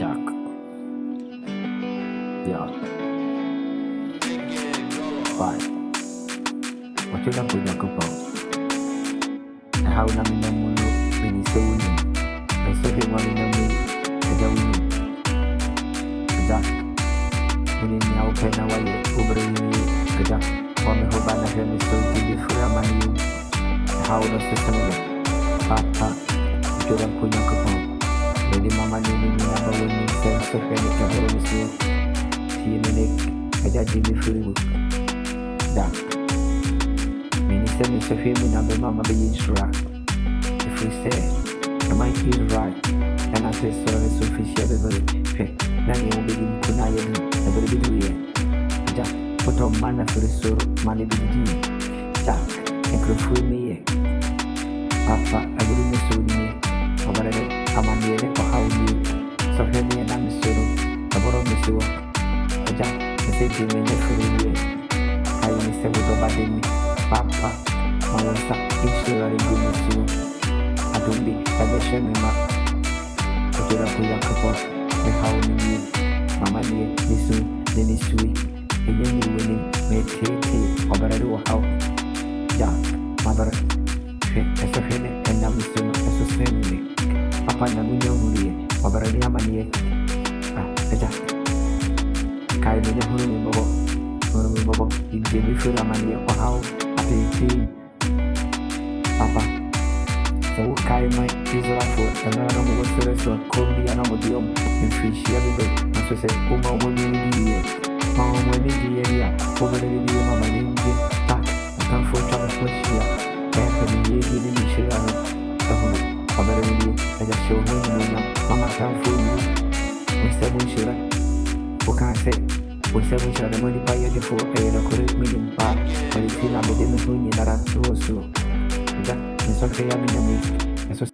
Jack. Yeah. Why? What you like with Jack about? How na mi namu no mini se wuni. I saw him one in me. Kaja wuni. Jack. Wuni ni au pena wale. Ubre wuni. Kaja. Wame hoba na hemi so gidi fura mani. How na se sanile. Papa. What you like with Jack about? Jadi mama ni number one sense of any kind of mistake. See me aja Jimmy Freewood. Da. Many sense of him number mama be instruct. If we say, am I feel right? And I say sorry so official everybody. Nani will be in Kunaya every day. Ja, put on mana for the soul, money be the Jack, and could free me. Papa, I will miss you. Amani ko hawli so hemi na misuru aboro misuru aja message me ne furi ai mi se go badini papa mawasa insurance go misuru adumbi kabeshe me ma kujira kuya kapo me hawli mama ni nisu ni sui enye ni woni me tete obarado how ja mother eso hene na misuru eso semi apa na munya huri mabarani amani aja kai me huri me bobo inje mi fura amani ko how ati apa so kai mai izra fo na na mo sere so ko bi ana mo diom in fish ya be so se ko mo ni ya ko mo ni di mama ni je tak kan fo ta fo ya ka ni ye ni shira na ta ho Abarani, I just show him Mama can't fool you. We said we should. Who can't say? We said we should. Money buy you for a correct million baht. But it's still not the difference when you're not so. That is okay. I mean,